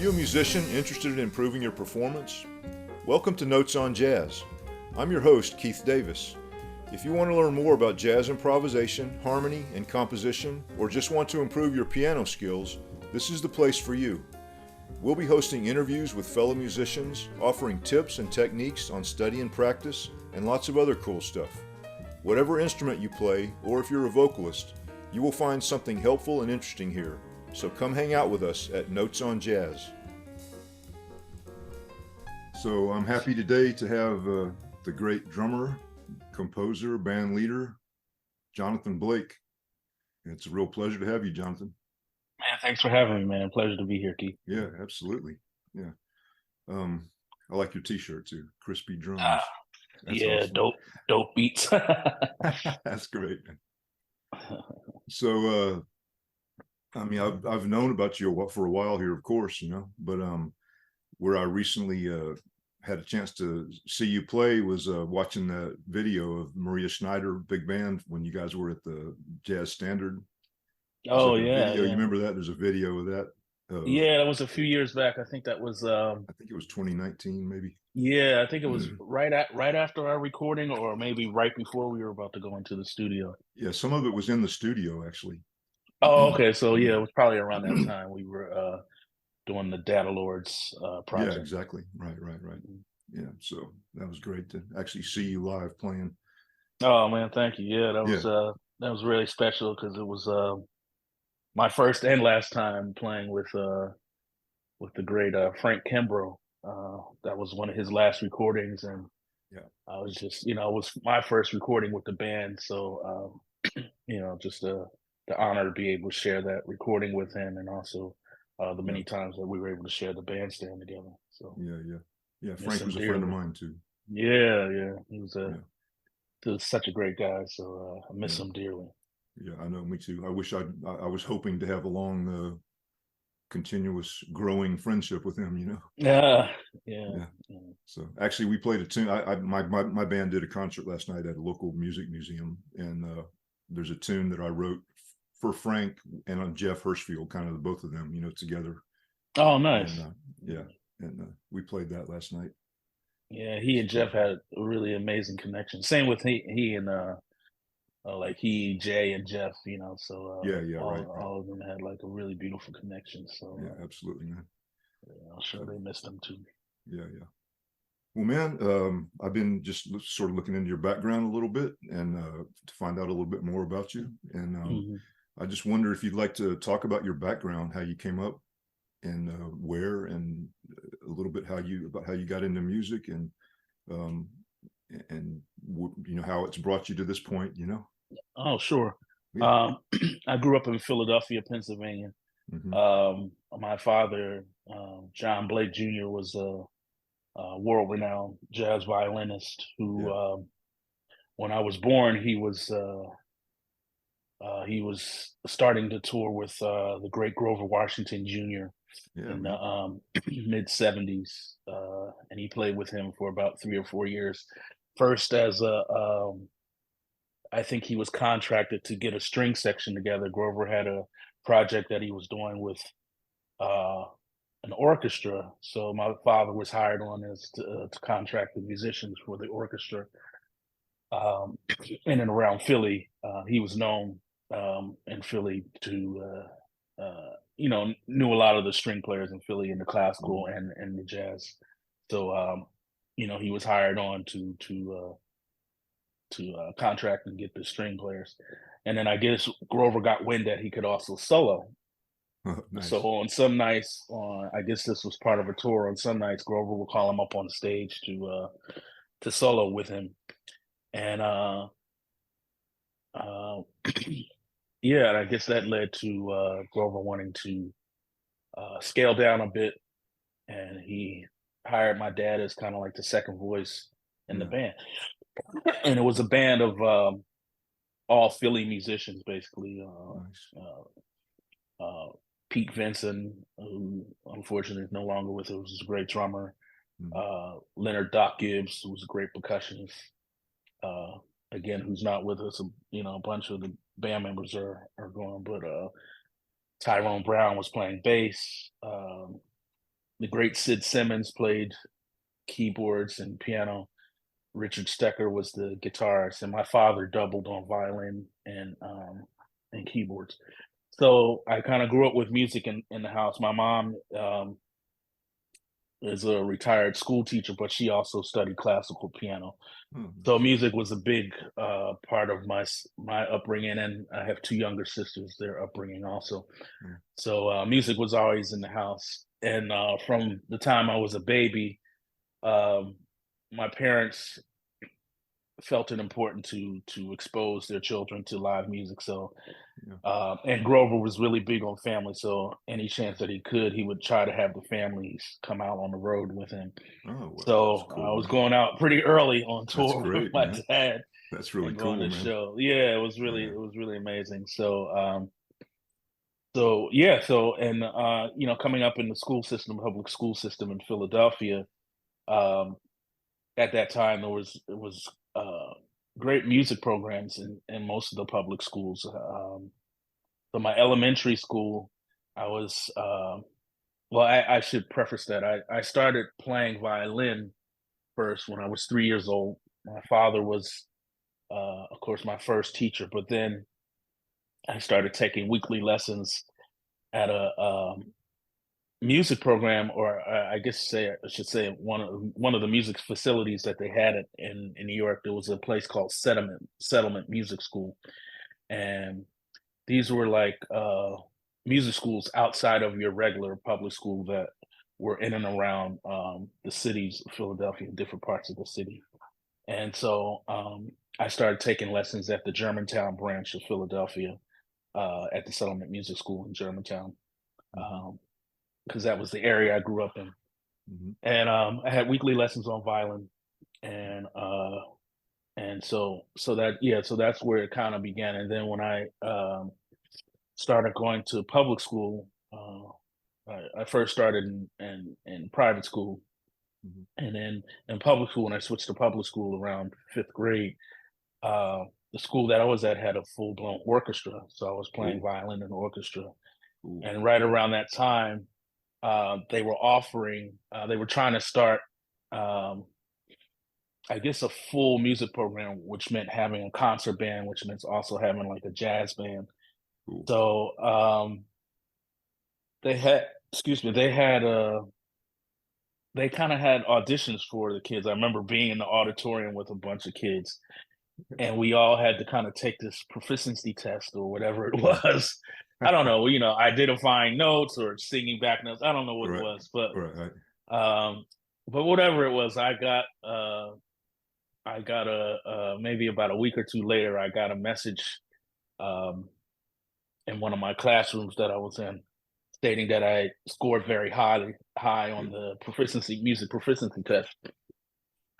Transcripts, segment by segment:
you a musician interested in improving your performance? Welcome to Notes on Jazz. I'm your host, Keith Davis. If you want to learn more about jazz improvisation, harmony, and composition, or just want to improve your piano skills, this is the place for you. We'll be hosting interviews with fellow musicians, offering tips and techniques on study and practice, and lots of other cool stuff. Whatever instrument you play, or if you're a vocalist, you will find something helpful and interesting here. So come hang out with us at Notes on Jazz. So I'm happy today to have the great drummer, composer, band leader, Johnathan Blake. It's a real pleasure to have you, Johnathan. Man, thanks for having me, man. Pleasure to be here, Keith. Yeah, absolutely. Yeah. I like your t-shirt too. Crispy drums. That's yeah, awesome. Dope beats. That's great, man. So I've known about you for a while here, of course, but where I recently had a chance to see you play was watching that video of Maria Schneider Big Band when you guys were at the Jazz Standard. Oh, yeah, You remember that? There's a video of that. Yeah, that was a few years back. I think that was I think it was 2019, maybe. Yeah, I think it was right after our recording, or maybe right before we were about to go into the studio. Yeah, some of it was in the studio, actually. Oh, okay. So yeah, it was probably around that time we were doing the Data Lords project. Yeah, exactly. Right. Yeah, so that was great to actually see you live playing. Oh man, thank you. Yeah, that was really special because it was my first and last time playing with the great Frank Kimbrough. That was one of his last recordings, and yeah, I was just, it was my first recording with the band, so just the honor to be able to share that recording with him, and also the many times that we were able to share the bandstand together. So yeah. Frank was a friend of mine too. Yeah, he was such a great guy. So I miss him dearly. Yeah, I know. Me too. I wish I was hoping to have a long, continuous, growing friendship with him. Yeah. So actually, we played a tune. My band did a concert last night at a local music museum, and there's a tune that I wrote for Frank and on Jeff Hirschfield, kind of the both of them, together. Oh, nice. And we played that last night. Yeah, he and Jeff had a really amazing connection. Same with he and like Jay and Jeff, so all of them had like a really beautiful connection. So yeah, absolutely, man. I'm sure they missed them too. Yeah. Well, man, I've been just sort of looking into your background a little bit and to find out a little bit more about you. And I just wonder if you'd like to talk about your background, how you came up, and where, and a little bit how you got into music, and how it's brought you to this point. Oh, sure. Yeah. I grew up in Philadelphia, Pennsylvania. My father, John Blake Jr., was a world-renowned jazz violinist who, when I was born, he was starting to tour with the great Grover Washington Jr. In the mid-'70s, and he played with him for about 3 or 4 years. First as I think he was contracted to get a string section together. Grover had a project that he was doing with an orchestra, so my father was hired on as to contract the musicians for the orchestra. In and around Philly, he was known in Philly to knew a lot of the string players in Philly in the classical and the jazz. So he was hired on to contract and get the string players. And then I guess Grover got wind that he could also solo. Nice. So on some nights, I guess this was part of a tour. On some nights, Grover would call him up on stage to solo with him, and and I guess that led to Grover wanting to scale down a bit, and he hired my dad as kind of like the second voice in the band. And it was a band of all Philly musicians, basically. Pete Vinson, who unfortunately is no longer with us, was a great drummer. Leonard Doc Gibbs, who was a great percussionist. Again, who's not with us. A bunch of the band members are gone, but Tyrone Brown was playing bass. The great Sid Simmons played keyboards and piano. Richard Stecker was the guitarist, and my father doubled on violin and keyboards. So I kind of grew up with music in the house. My mom is a retired school teacher, but she also studied classical piano. Oh, So nice. music was a big part of my upbringing, and I have two younger sisters. Their upbringing also. Yeah. So music was always in the house, and from the time I was a baby, um, my parents felt it important to expose their children to live music. So Yeah. and Grover was really big on family. So any chance that he could, he would try to have the families come out on the road with him. Oh, wow, that's So I cool, was man. going out pretty early on That's tour with great, my man. dad That's really and going cool, to man. show. Yeah, Yeah. it was really amazing. So yeah, so and coming up in the school system, public school system in Philadelphia, um, at that time it was great music programs in most of the public schools. So my elementary school, I was well, I should preface that I started playing violin first when I was 3 years old. My father was, of course, my first teacher, but then I started taking weekly lessons at a music program, or I should say one of the music facilities that they had in New York. There was a place called Settlement Music School, and these were like music schools outside of your regular public school that were in and around the cities of Philadelphia, different parts of the city. And so I started taking lessons at the Germantown branch of Philadelphia at the Settlement Music School in Germantown, Hmm. because that was the area I grew up in. Hmm. And I had weekly lessons on violin, and so that's where it kind of began. And then when I started going to public school, I first started in private school, Hmm. and then in public school, when I switched to public school around fifth grade, uh, the school that I was at had a full blown orchestra, so I was playing Oh, violin in orchestra. cool. And right around that time, they were trying to start, um, I guess, a full music program, which meant having a concert band, which meant also having like a jazz band. Cool. So they had, excuse me, they kind of had auditions for the kids. I remember being in the auditorium with a bunch of kids, and we all had to kind of take this proficiency test or whatever it Yeah. was. I don't know, identifying notes or singing back notes. I don't know what it Right. was, but Right. Right. um, whatever it was, I got maybe about a week or two later, I got a message um, in one of my classrooms that I was in, stating that I scored very high on Good. the music proficiency test.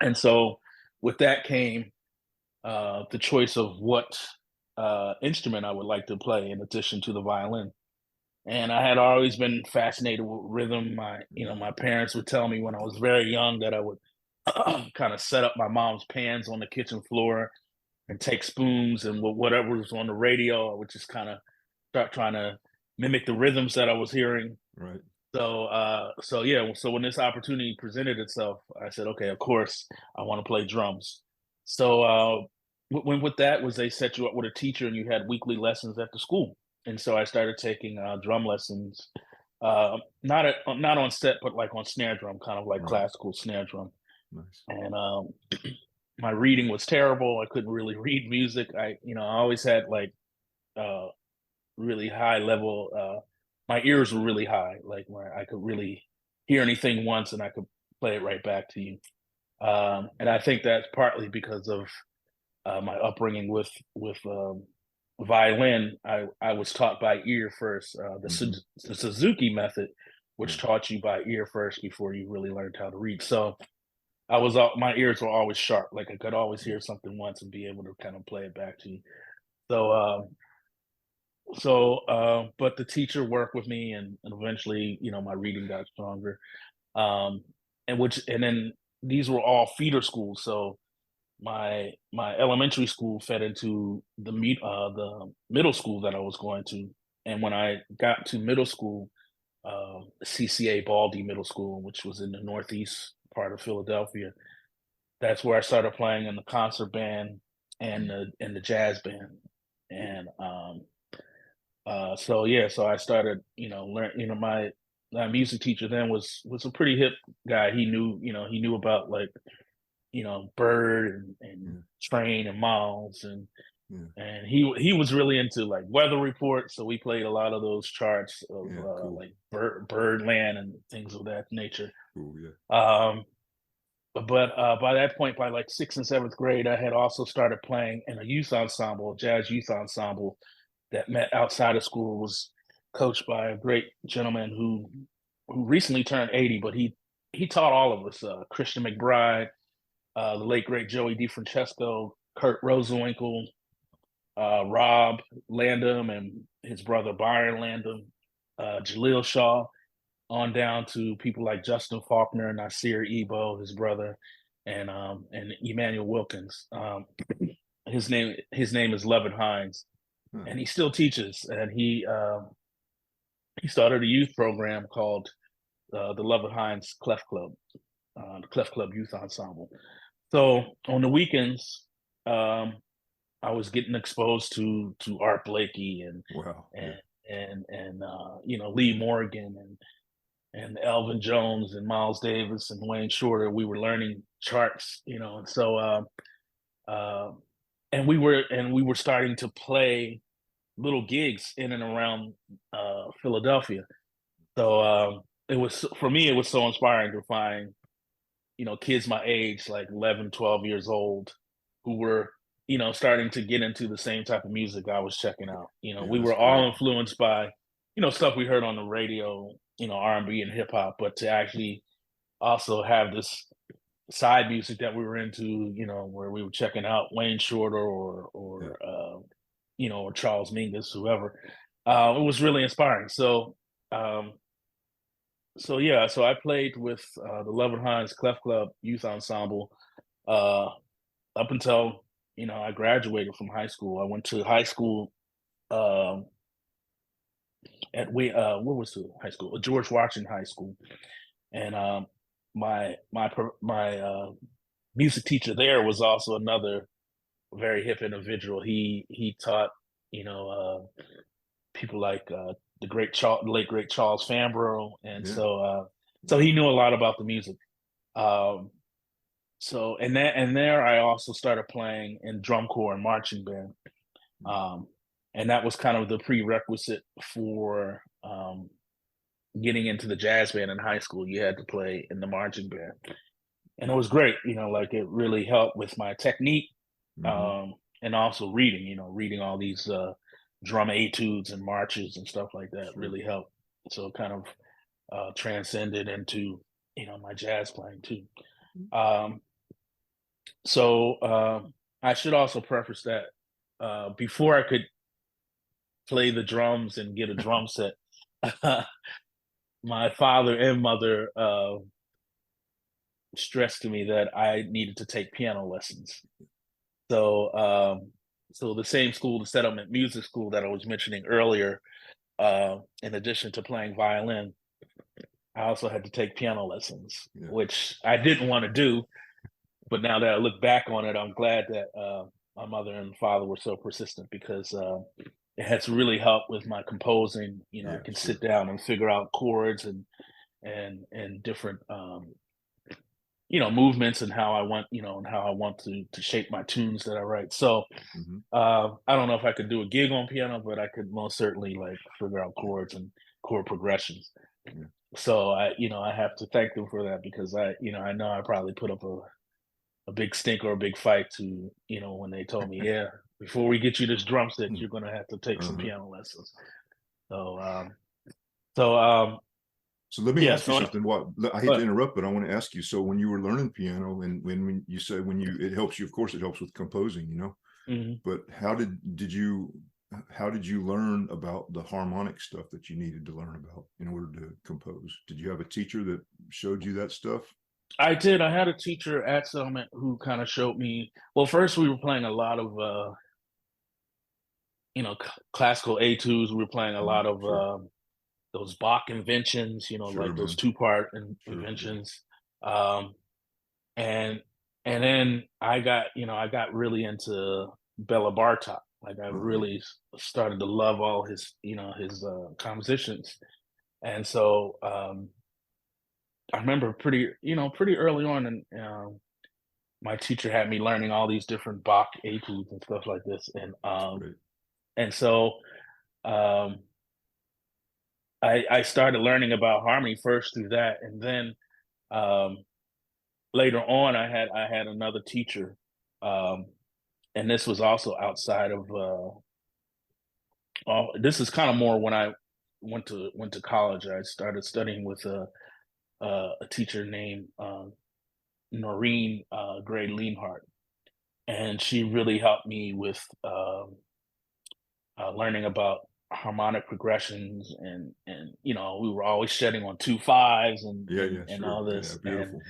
And so with that came the choice of what instrument I would like to play in addition to the violin. And I had always been fascinated with rhythm. Yeah. My parents would tell me when I was very young that I would kind of set up my mom's pans on the kitchen floor and take spoons and whatever was on the radio. I would just kind of start trying to mimic the rhythms that I was hearing. Right. So yeah, so when this opportunity presented itself, I said, okay, of course, I want to play drums. So when with that was they set you up with a teacher and you had weekly lessons at the school, and so I started taking drum lessons, not on set, but like on snare drum, kind of like Right. classical snare drum. Nice. And my reading was terrible. I couldn't really read music. I always had like uh, really high level. My ears were really high, like where I could really hear anything once and I could play it right back to you. And I think that's partly because of my upbringing with violin. I was taught by ear first, Hmm. the Suzuki method, which Yeah. taught you by ear first before you really learned how to read. So my ears were always sharp. Like I could always Yeah. hear something once and be able to kind of play it back to you. So but the teacher worked with me, and eventually, my reading got stronger. Um, and then these were all feeder schools. So my elementary school fed into the middle school that I was going to. And when I got to middle school, CCA Baldy Middle School, which was in the northeast part of Philadelphia. That's where I started playing in the concert band and the jazz band. And so yeah, so I started, my music teacher then was a pretty hip guy. He knew about like, Bird and Yeah. Train and Miles Yeah. and he was really into like weather reports. So we played a lot of those charts of Yeah. Cool. like Birdland and things of that nature. Cool. Yeah. Um, but by that point, by like sixth and seventh grade, I had also started playing in a youth ensemble, jazz youth ensemble that met outside of school. Was coached by a great gentleman who recently turned 80, but he taught all of us. Christian McBride, the late great Joey DeFrancesco, Kurt Rosenwinkel, Rob Landum, and his brother Byron Landum, Jaleel Shaw, on down to people like Justin Faulkner, Nasir Ebo, his brother, and Emmanuel Wilkins. His name is Levin Hines, Huh. and he still teaches. And he started a youth program called the Levin Hines Clef Club, the Clef Club Youth Ensemble. So on the weekends, I was getting exposed to Art Blakey Wow. and Yeah. Lee Morgan and Elvin Jones and Miles Davis and Wayne Shorter. We were learning charts, and so uh, and we were starting to play little gigs in and around Philadelphia. So it was for me, it was so inspiring to find kids my age, like 11, 12 years old, who were starting to get into the same type of music I was checking out. Yeah. We That's were all great. influenced by stuff we heard on the radio, R&B and hip hop, but to actually also have this side music that we were into, where we were checking out Wayne Shorter Yeah. or Charles Mingus, whoever. It was really inspiring. Um, so yeah, so I played with the Levin Hines Clef Club Youth Ensemble uh, up until I graduated from high school. I went to high school um, at what was the high school? George Washington High School, and my music teacher there was also another very hip individual. He taught people like the late great Charles Fambro, and Yeah. so he knew a lot about the music. Um, and there I also started playing in drum corps and marching band. Um, and that was kind of the prerequisite for getting into the jazz band in high school. You had to play in the marching band, and it was great. Like it really helped with my technique, Mm-hmm. and also reading. Reading all these drum etudes and marches and stuff like that Sure. really helped. So it kind of transcended into my jazz playing too. Um, so I should also preface that before I could play the drums and get a drum set, my father and mother stressed to me that I needed to take piano lessons. So, so the same school, the Settlement Music School that I was mentioning earlier, in addition to playing violin, I also had to take piano lessons, Yeah. which I didn't want to do. But now that I look back on it, I'm glad that my mother and father were so persistent because it has really helped with my composing. I Yeah. can Sure. sit down and figure out chords and different movements and how I want and how I want to shape my tunes that I write. So Mm-hmm. I don't know if I could do a gig on piano, but I could most certainly like figure out Yeah. chords and chord progressions. Yeah. So I have to thank them for that because I know I probably put up a big stink or a big fight to when they told me, yeah, before we get you this drum set, Hmm. you're gonna have to take some Uh-huh. piano lessons. So so So let me yeah, ask you so something. What I hate to but interrupt, but I want to ask you. So when you were learning piano, and when you say it helps you, of course, it helps with composing, mhm. But how did you learn about the harmonic stuff that you needed to learn about in order to compose? Did you have a teacher that showed you that stuff? I did. I had a teacher at Settlement who kind of showed me. Well, first we were playing a lot of classical etudes. We were playing a lot of Sure. those Bach inventions, Sure, like those man. two-part Sure. Yeah. inventions. Um, and and then I got really into Bela Bartok. Like I Yeah. really started to love all his compositions. And so I remember pretty early on, and my teacher had me learning all these different Bach etudes and stuff like this. That's great. And so um, I started learning about harmony first through that, and then um, later on, I had another teacher, um, and this was also outside of. This is kind of more when I went to college. I started studying with a teacher named Noreen Gray Leanhart, and she really helped me with learning about harmonic progressions, and we were always shedding on 2/5s and Yeah. and Yeah. and Sure. all Yeah. this. And Beautiful.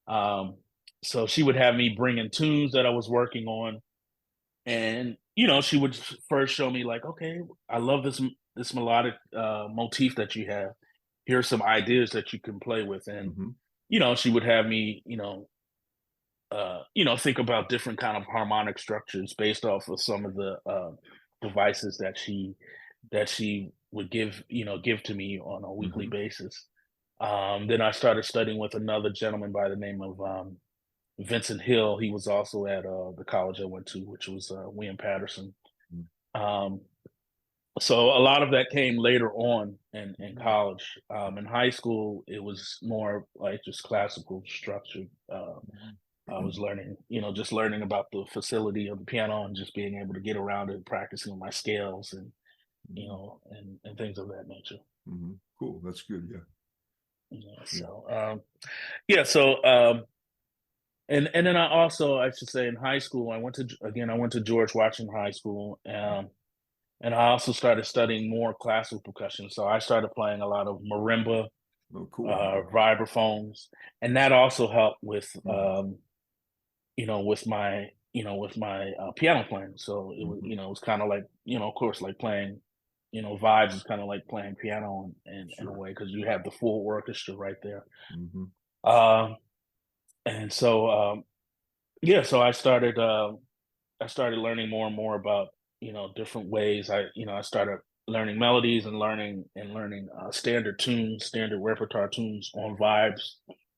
um so she would have me bring in tunes that I was working on, and she would first show me like, okay, I love this melodic motif that you have. Here's some ideas that you can play with. And Hmm. she would have me think about different kind of harmonic structures based off of some of the devices that she would give to me on a weekly Hmm. basis. Then I started studying with another gentleman by the name of Vincent Hill. He was also at the college I went to, which was William Patterson. Um, so a lot of that came later on in college. In high school, it was more like just classical structure. I was learning, just learning about the facility of the piano and just being able to get around it, practicing my scales and things of that nature. Hmm. Cool. That's good. Yeah. Yeah, Yeah. so yeah, so and then I should say in high school I went to George Washington High School, and I also started studying more classical percussion. So I started playing a lot of marimba, Oh, cool. Yeah. vibraphones, and that also helped with Hmm. with my piano playing. So Hmm. it was kind of like, of course, like playing, vibes is kind of like playing piano in a Sure. way, because you have the full orchestra right there. Hmm. Um, and so yeah, so I started learning more and more about different ways. I started learning melodies and learning standard tunes, standard repertoire tunes on vibes,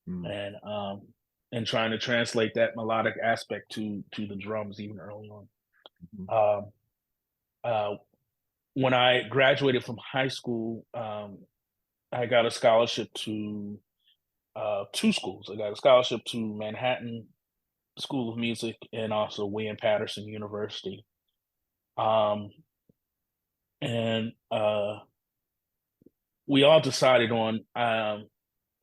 Mm. and trying to translate that melodic aspect to the drums even early on. Mhm. Um, uh, when I graduated from high school, I got a scholarship to two schools. I got a scholarship to Manhattan School of Music and also William Patterson University. Um, and we all decided on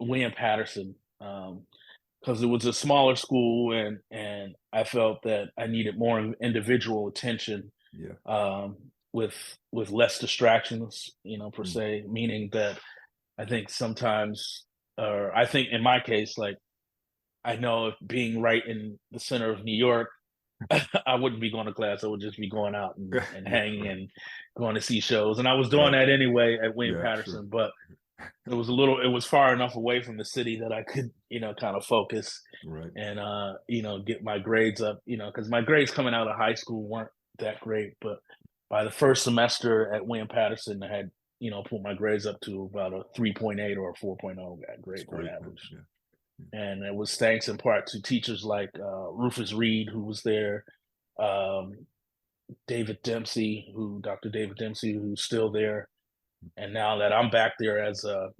William Patterson, because it was a smaller school, and I felt that I needed more individual attention, Yeah. um, with less distractions, per Mm. se. Meaning that I think sometimes, or I think in my case, like I know if being right in the center of New York, I wouldn't be going to class. I would just be going out and Yeah. hanging Right. and going to see shows. And I was doing Right. that anyway at William Yeah. Sure. Patterson, but it was far enough away from the city that I could, kind of focus Right. and get my grades up, because my grades coming out of high school weren't that great. But by the first semester at William Patterson, I had, put my grades up to about a 3.8 or a 4.0 That's grade on great, man. average. Yeah. Yeah. And it was thanks in part to teachers like Rufus Reed, who was there, um, Dr. David Dempsey, who's still there. And now that I'm back there as a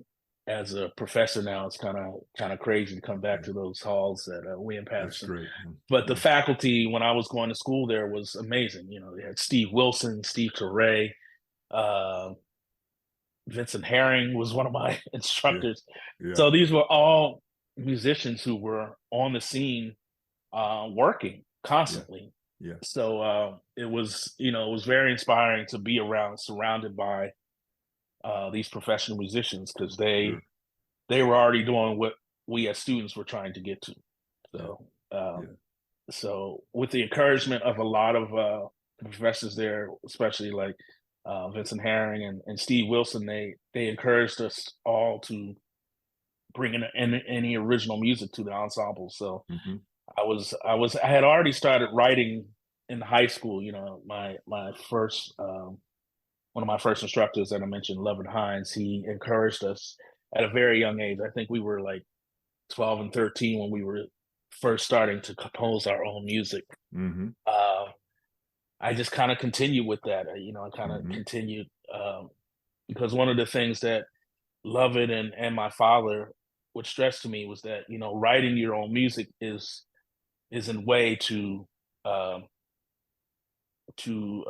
professor now, it's kind of crazy to come back Yeah. to those halls at William That's Patterson. great, man. But the Yeah. faculty when I was going to school there was amazing. They had Steve Wilson, Steve Turre, uh, Vincent Herring was one of my Yeah. instructors. Yeah. So these were all musicians who were on the scene, working Yeah. constantly. Yeah. So it was very inspiring to be around, surrounded by these professional musicians, because Sure. they were already doing what we as students were trying to get to. Yeah. So um, Yeah. so with the encouragement of a lot of professors there, especially like Vincent Herring and Steve Wilson, they encouraged us all to bring in any original music to the ensemble. So Mm-hmm. I had already started writing in high school. You know, my first one of my first instructors that I mentioned, Levin Hines, he encouraged us at a very young age. I think we were like 12 and 13 when we were first starting to compose our own music. Mm-hmm. Uh, I just kind of continued with that. You know, I kind of Mm-hmm. continued because one of the things that Lovett and my father would stress to me was that, you know, writing your own music is a way um, to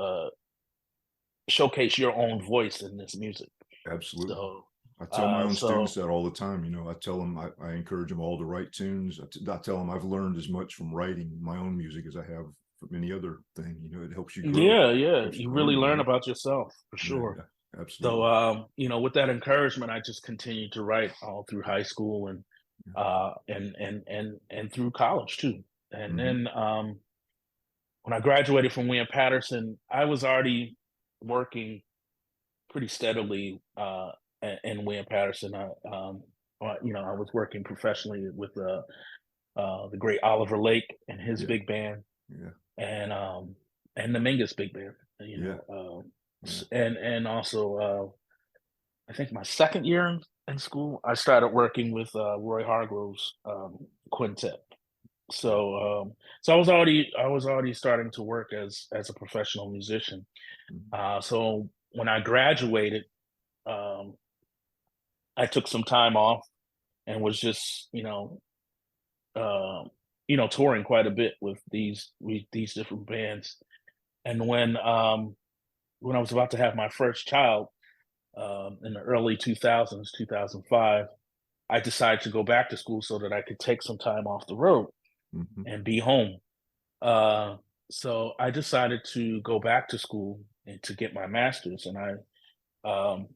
showcase your own voice in this music. Absolutely. So, I tell my own students so that all the time. You know, I tell them, I encourage them all to write tunes. I tell them I've learned as much from writing my own music as I have from any other thing. You know, it helps you grow, yeah, yeah, helps you you really learn, you learn know? about yourself for Yeah, sure. yeah, So, absolutely. you know, with that encouragement, I just continued to write all through high school Yeah. and through college too. And Mm-hmm. then when I graduated from William Patterson, I was already working pretty steadily in William Patterson. You know, I was working professionally with the great Oliver Lake and his Yeah, big band, yeah, and and the Mingus big band. You yeah, know, yeah. and also I think my second year in school, I started working with Roy Hargrove's quintet. Yeah. So I was already starting to work as a professional musician. Mhm. So when I graduated, um, I took some time off and was just you know, touring quite a bit with these different bands. And when I was about to have my first child in the early 2000s, 2005, I decided to go back to school so that I could take some time off the road Mhm. and be home. Uh, so I decided to go back to school and to get my master's, and um,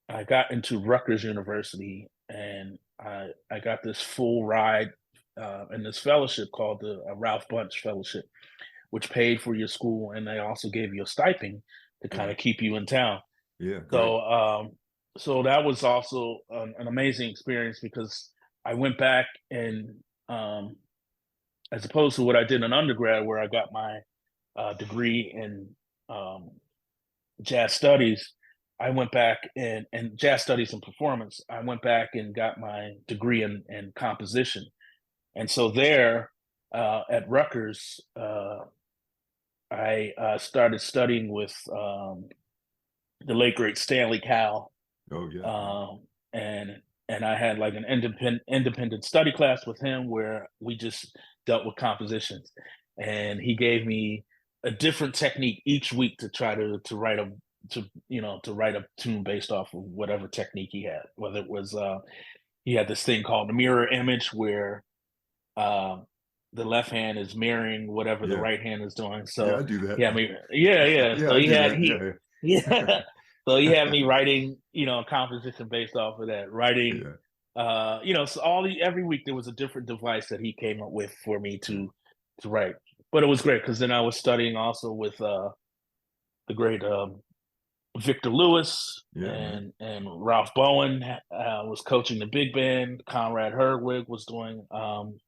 I got into Rutgers University, and I got this full ride in this fellowship called the Ralph Bunche Fellowship, which paid for your school, and they also gave you a stipend to kind Yeah. of keep you in town. Yeah, great. So, so that was also an amazing experience because I went back and, as opposed to what I did in undergrad, where I got my degree in um, jazz studies, I went back and jazz studies and performance. I went back and got my degree in composition, and so there at Rutgers, I started studying with the late great Stanley Cowell, Oh, yeah, yeah. um, and and I had like an independent study class with him where we just dealt with compositions, and he gave me a different technique each week to try to write a to write a tune based off of whatever technique he had. Whether it was he had this thing called the mirror image where uh, the left hand is mirroring whatever the Yeah. right hand is doing. Yeah, So I do he that. had me, yeah, yeah. Yeah, So I do that. yeah. Yeah. So he had me writing, you know, a composition based off of that. Writing, Yeah, you know, so every week there was a different device that he came up with for me yeah. to write. But it was great because then I was studying also with the great Victor Lewis Yeah, man. and Ralph Bowen was coaching the big band. Conrad Herwig was doing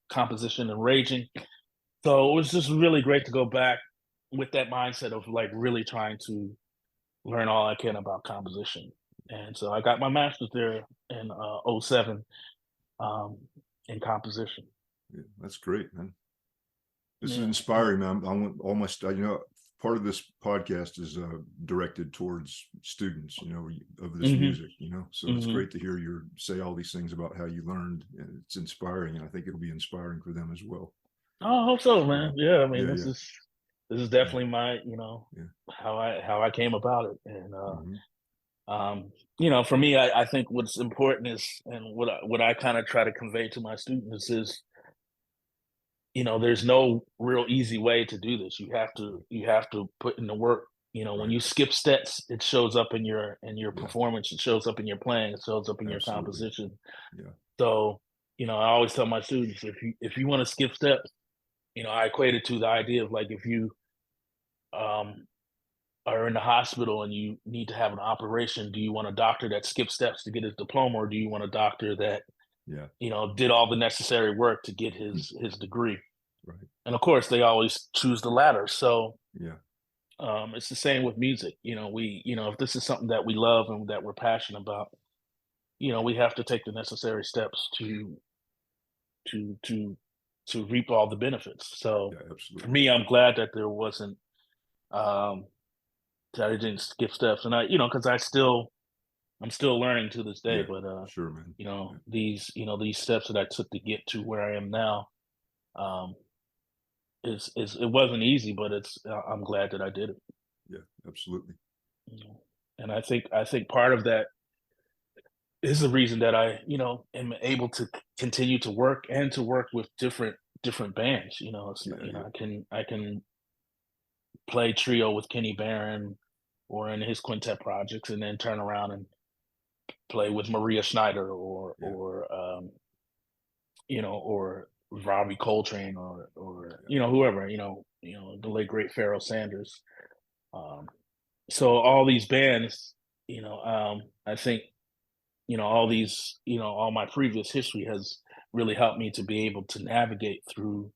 composition and raging. So it was just really great to go back with that mindset of like really trying to learn all I can about composition. And so I got my master's there in '07 um, in composition. Yeah, that's great, man. This is Yeah, yeah. inspiring, man. I want all my you know, part of this podcast is directed towards students, you know, of this Hmm. music, you know. So it's Hmm. great to hear you say all these things about how you learned, and it's inspiring, and I think it'll be inspiring for them as well. Oh, I hope so, Yeah, man. Yeah, I mean yeah, yeah, this is yeah, definitely my yeah. how I came about it, and Hmm. you know, for me, I think what's important is, and what I kind of try to convey to my students is, you know, there's no real easy way to do this. You have to put in the work. You know, when Right. you skip steps, it shows up in your Yeah, performance. It shows up in your playing. It shows up in your absolutely. composition. Yeah, So, you know, I always tell my students if you want to skip steps, you know, I equate it to the idea of like if you um are in the hospital and you need to have an operation, do you want a doctor that skips steps to get his diploma, or do you want a doctor that, Yeah. did all the necessary work to get Mm. his degree? Right. And of course, they always choose the latter. So Yeah. it's the same with music. If this is something that we love and that we're passionate about, we have to take the necessary steps to to to reap all the benefits. So Yeah. for Absolutely. me, I'm glad that there wasn't um, that I didn't skip steps, and because I'm still learning to this day. Yeah. But Sure, man. Yeah. these steps that I took to get to where I am now, um, is it wasn't easy, but I'm glad that I did it. Yeah. Absolutely. And I think part of that is the reason that I, am able to continue to work and to work with different bands. Yeah. Yeah. I can play trio with Kenny Barron or in his quintet projects, and then turn around and play with Maria Schneider Yeah. or Robbie Coltrane or Yeah. whoever, the late great Pharoah Sanders. Um, so all these bands, I think, all my previous history has really helped me to be able to navigate through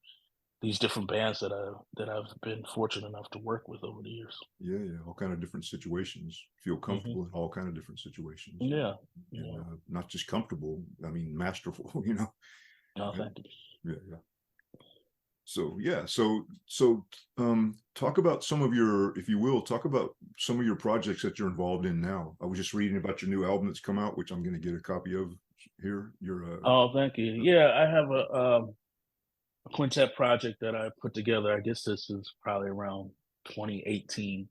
these different bands that I've been fortunate enough to work with over the years. Yeah. Yeah. All kind of different situations. Feel Hmm. comfortable in all kind of different situations, Yeah, and yeah. not just comfortable. I mean, masterful. You know. No, Yeah. thank you. Yeah. Yeah. So yeah, talk about some of your, if you will, talk about some of your projects that you're involved in now. I was just reading about your new album that's come out, which I'm going to get a copy of here. Oh, thank you. Yeah, I have a quintet project that I put together. I guess this is probably around 2018,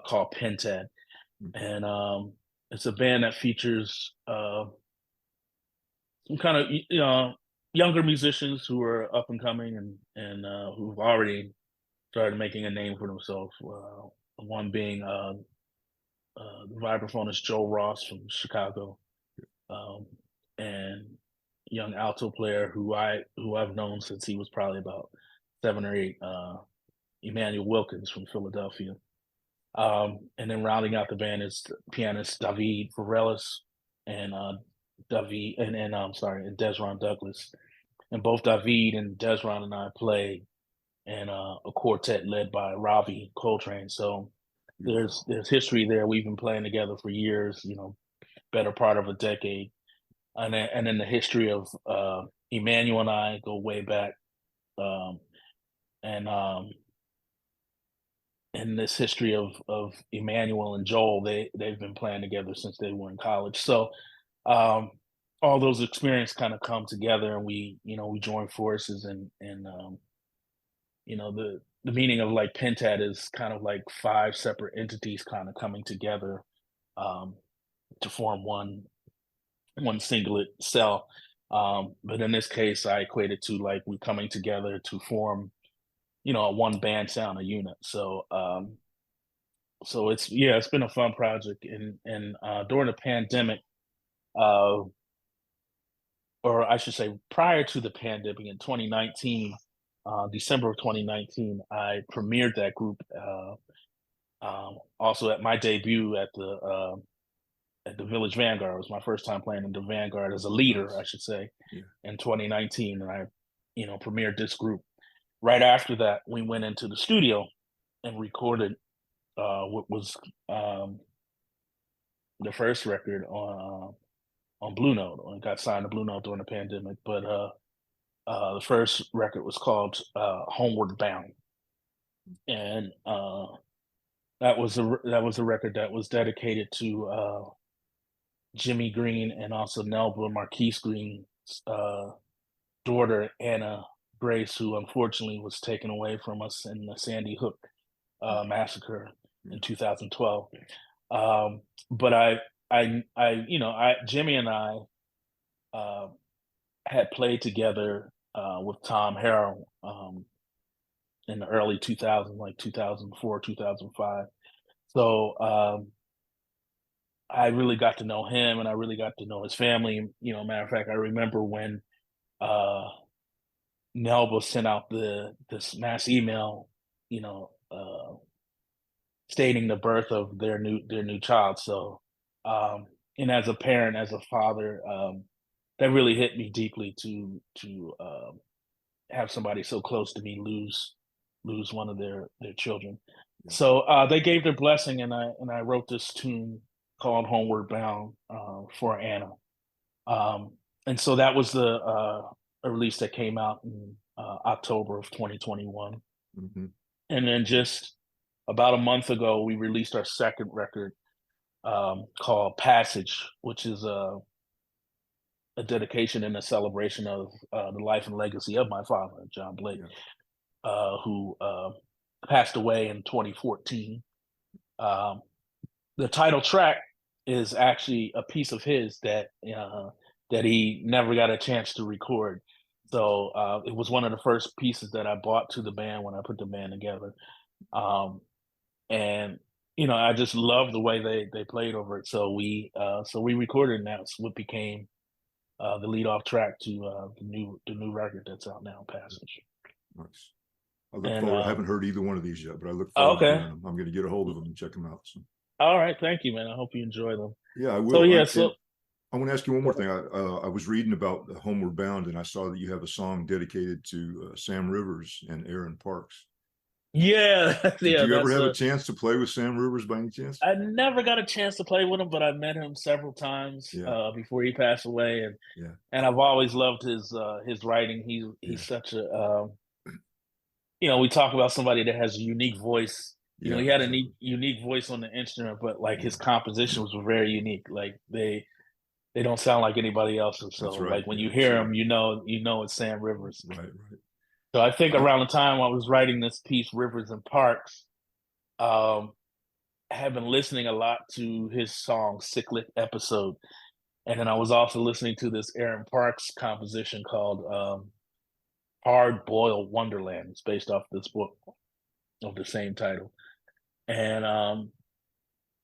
called Pentad, and it's a band that features some kind of younger musicians who are up and coming and who've already started making a name for themselves. One being the vibraphonist Joe Ross from Chicago, um, and young alto player who I've known since he was probably about 7 or 8, Emmanuel Wilkins from Philadelphia. And then rounding out the band is the pianist David Varela and David and I'm sorry, and Desron Douglas. And both David and Desron and I play in a quartet led by Ravi Coltrane. So Beautiful. there's history there. We've been playing together for years, better part of a decade. And then the history of Emmanuel and I go way back. Um, and and this history of Emmanuel and Joel, they've been playing together since they were in college. So um, all those experiences kind of come together, and we join forces, and the meaning of like Pentad is kind of like five separate entities kind of coming together um, to form one singlet cell. But in this case, I equate it to like we coming together to form, a one band sound, a unit. So it's been a fun project, and during the pandemic, uh, or I should say, prior to the pandemic in 2019, December of 2019, I premiered that group. Also at my debut at the Village Vanguard. It was my first time playing in the Vanguard as a leader, I Nice. should say, Yeah. in 2019, and I, premiered this group. Right after that, we went into the studio and recorded what was um, the first record on Blue Note. I got signed to Blue Note during the pandemic, but the first record was called Homeward Bound, and that was a record that was dedicated to Jimmy Green and also Nelba Marquise Green's daughter Anna Grace, who unfortunately was taken away from us in the Sandy Hook massacre Yeah. in 2012. But Jimmy and I uh, had played together with Tom Harrell in the early 2000s, like 2004, 2005. So I really got to know him, and I really got to know his family. Matter of fact, I remember when uh, Nelba sent out this mass email, you know, uh, stating the birth of their new child. So, and as a parent, as a father, that really hit me deeply to have somebody so close to me lose one of their children. Yeah. So they gave their blessing, and I wrote this tune called "Homeward Bound" for Anna. Um, and so that was a release that came out in October of 2021. Mm-hmm. And then just about a month ago, we released our second record called Passage, which is a dedication and a celebration of the life and legacy of my father, John Blake, Yeah. who passed away in 2014. Um, the title track is actually a piece of his that he never got a chance to record. So it was one of the first pieces that I bought to the band when I put the band together. Um, and I just love the way they played over it. So we recorded, and that's what became the lead off track to the new record that's out now, Passage. Nice. I look And forward. I haven't heard either one of these yet, but I look oh, forward to okay, hearing them. I'm going to get a hold of them and check them out. So. all right, thank you, man. I hope you enjoy them. Yeah, I So will. yeah, And so I want to ask you one more thing. I was reading about Homeward Bound, and I saw that you have a song dedicated to Sam Rivers and Aaron Parks. yeah, Did yeah, you ever that's have a a. chance to play with Sam Rivers by any chance? I never got a chance to play with him, but I met him several times Yeah, before he passed away, and yeah, and I've always loved his writing. He's yeah, such a we talk about somebody that has a unique voice. yeah, He had a exactly. unique voice on the instrument, but like Yeah, his compositions were very unique. Like they don't sound like anybody else's. So that's right. like when Yeah, you hear him, absolutely. you know it's Sam Rivers. Right, right. So I think I, around the time I was writing this piece, Rivers and Parks, um, I had been listening a lot to his song "Cyclic Episode," and then I was also listening to this Aaron Parks composition called "Hard Boiled Wonderland." It's based off this book of the same title, and I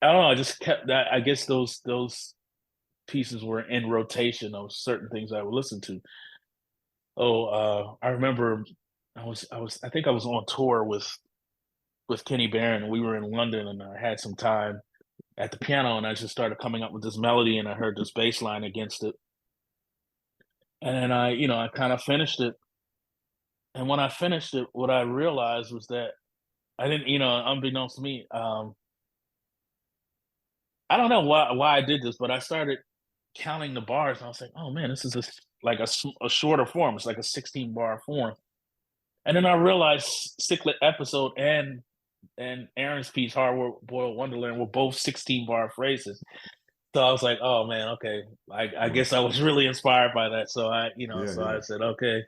don't know. I just kept that. I guess those pieces were in rotation of certain things I would listen to. Oh, I remember I think I was on tour with Kenny Barron, and we were in London, and I had some time at the piano, and I just started coming up with this melody, and I heard this bass line against it, and then I kind of finished it, and when I finished it, what I realized was that I didn't, unbeknownst to me, I don't know why I did this, but I started counting the bars, and I was like, oh man, this is like a shorter form. It's like a 16 bar form. And then I realized Cyclet Episode and Aaron's piece, Hard Boiled Wonderland, were both 16 bar phrases. So I was like, oh man, okay. I right. guess I was really inspired by that. So Yeah, so yeah. I said, okay,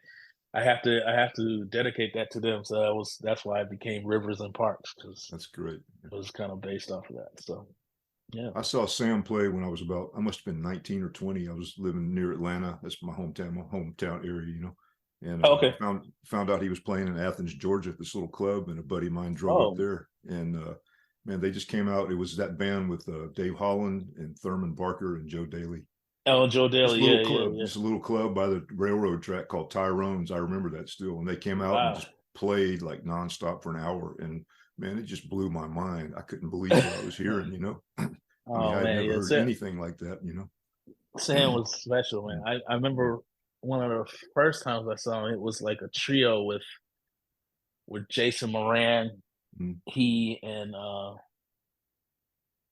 I have to dedicate that to them. So that's why it became Rivers and Parks, because That's great. it was kind of based off of that. So yeah. I saw Sam play when I must have been 19 or 20. I was living near Atlanta. That's my hometown area, And I Okay. found out he was playing in Athens, Georgia, at this little club, and a buddy of mine drove up Oh, there. And man, they just came out. It was that band with Dave Holland and Thurman Barker and Joe Daly. oh, Joe Daly. Yeah, yeah, yeah. Just a little club by the railroad track called Tyrone's. I remember that still. And they came out and Wow. just played like nonstop for an hour. And man, it just blew my mind. I couldn't believe what I was hearing. I mean, Oh I had man, never yeah. heard anything like that. Sam was special, man. I remember one of the first times I saw him, it was like a trio with Jason Moran, Mm-hmm. he and I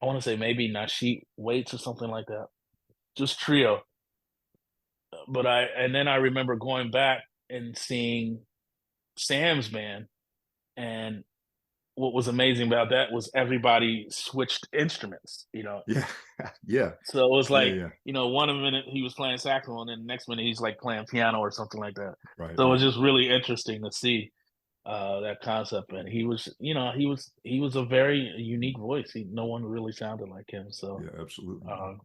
want to say maybe Nasheet Waits or something like that. Just trio. But then I remember going back and seeing Sam's band, and what was amazing about that was everybody switched instruments. Yeah, yeah, So it was yeah, like, yeah. one minute he was playing saxophone, and the next minute he's like playing piano or something like that. Right, So it was right. just really interesting to see that concept. And he was a very unique voice. No one really sounded like him. So Yeah, absolutely. um,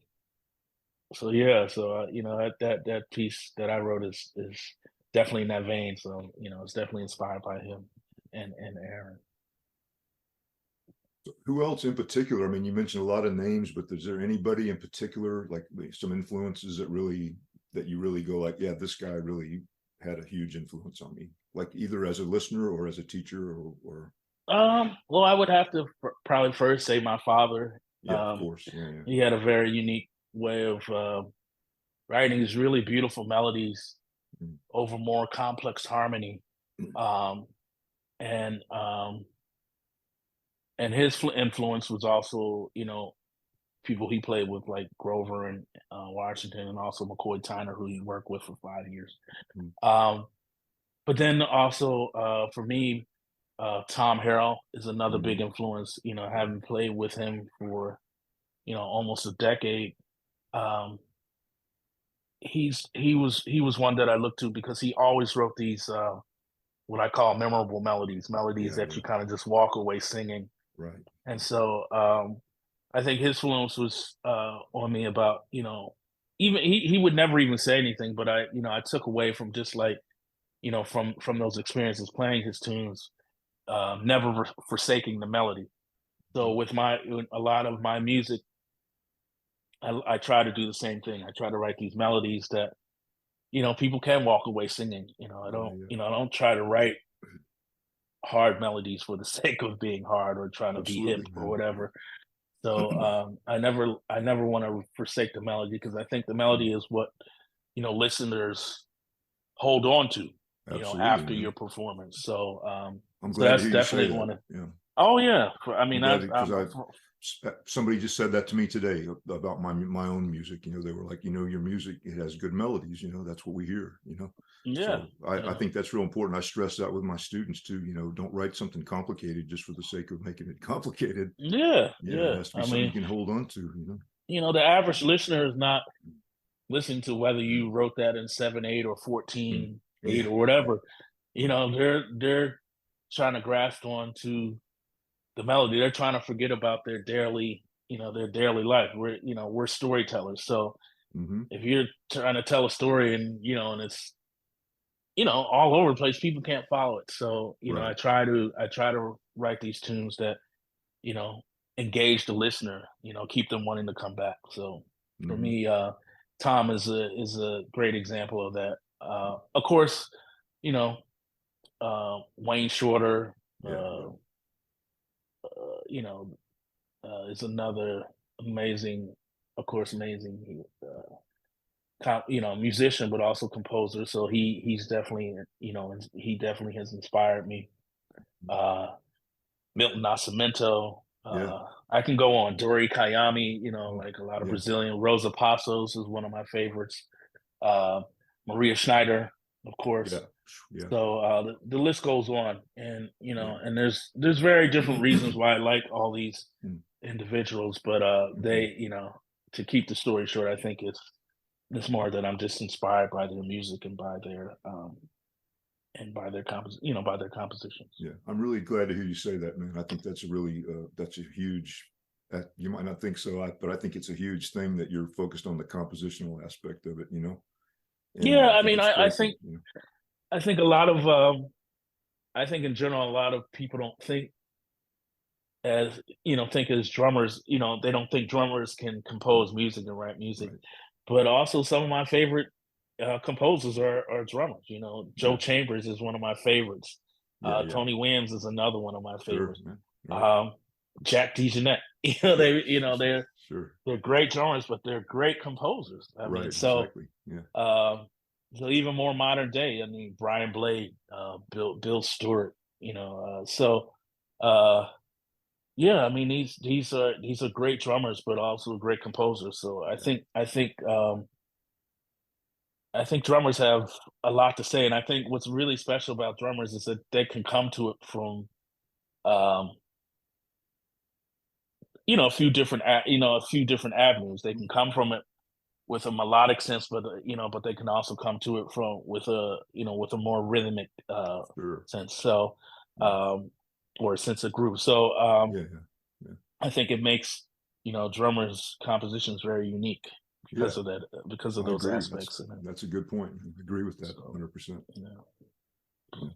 so yeah, so that piece that I wrote is definitely in that vein. So it's definitely inspired by him and Aaron. Who else in particular? I mean, you mentioned a lot of names, but is there anybody in particular, like some influences that you really go like, yeah, this guy really had a huge influence on me, like either as a listener or as a teacher or Well, I would have to probably first say my father. Yeah, of course. Yeah, yeah. He had a very unique way of writing these really beautiful melodies Mm. over more complex harmony. Um, and his influence was also, people he played with like Grover and Washington, and also McCoy Tyner, who he worked with for 5 years. Mm. Um, but then also for me, Tom Harrell is another Mm. big influence. Right. Having played with him for almost a decade. Um, he was one that I looked to because he always wrote these what I call memorable melodies Yeah, that yeah. you kind of just walk away singing. Right. And so I think his influence was on me about even he would never even say anything, but I took away from just like from those experiences playing his tunes, never forsaking the melody. So Mhm. with a lot of my music, I try to do the same thing. I try to write these melodies that people can walk away singing. Yeah, yeah. I don't try to write hard melodies for the sake of being hard or trying to be hip Absolutely, or man. Yeah. whatever. So I never want to forsake the melody because I think the Mm. melody is what listeners hold on to, Absolutely, after man. your performance. So I'm so glad to that's hear you say definitely that. one of. Yeah. Oh yeah, I I'm mean glad I've because I've somebody just said that to me today about my own music. They were like, your music, it has good melodies. That's what we hear. yeah, So I yeah, think that's real important. I stress that with my students too. Don't write something complicated just for the sake of making it complicated. yeah, Yeah, it yeah. has to be I something mean, you can hold on to. the average listener is not listening to whether you wrote that in 7/8 or Mm. 14/8 Yeah, or whatever. right. They're trying to grasp onto the melody. They're trying to forget about their daily life. We're storytellers. So Mm-hmm. if you're trying to tell a story and it's all over the place, people can't follow it. So Right. I try to write these tunes that you know engage the listener. Keep them wanting to come back. So for Mm-hmm. me, Tom is a great example of that. Of course, you know Wayne Shorter. Yeah, yeah, Uh, you know is another amazing, of course, amazing, musician, but also composer. So he's definitely, he definitely has inspired me. Uh, Milton Nascimento. yeah, I can go on. Dori Kayami. oh, Like a lot of yeah, Brazilian. Rosa Passos is one of my favorites. Uh, Maria Schneider, of yeah, course. yeah, So the list goes on, and yeah. there's very different reasons why I like all these Mm. individuals, but Mhm. to keep the story short, I think it's more that I'm just inspired by their music and by their by their compositions. Yeah, I'm really glad to hear you say that, man. I think that's a really that's a huge. You might not think so, but I think it's a huge thing that you're focused on the compositional aspect of it. And Yeah, I I think mean, it's I great. think I think a lot of I think in general a lot of people don't think as drummers, they don't think drummers can Mm, compose music and write music. right. But also some of my favorite composers are drummers. Joe Yeah. Chambers is one of my favorites. Yeah. Yeah. Tony Williams is another one of my Sure, favorites. man. Right. Um, Jack DeJohnette. Yeah. Sure. They're great drummers, but they're great composers. I mean, Right. so Exactly. Yeah. um, so even more modern day. I mean, Brian Blade, Bill Stewart. Uh, yeah, I mean these are great drummers, but also great composers. So I Yeah. think I think I think drummers have a lot to say, and I think what's really special about drummers is that they can come to it from um, a few different avenues. They Mm. can come from it with a melodic sense, but they can also come to it from with a more rhythmic Sure. sense. So Yeah. um, or a sense of groove. So Yeah. Yeah. Yeah. I think it makes drummers' compositions very unique Yeah. because of that, because of I those agree. aspects in it. That's a good point. I agree with that So 100%. you know,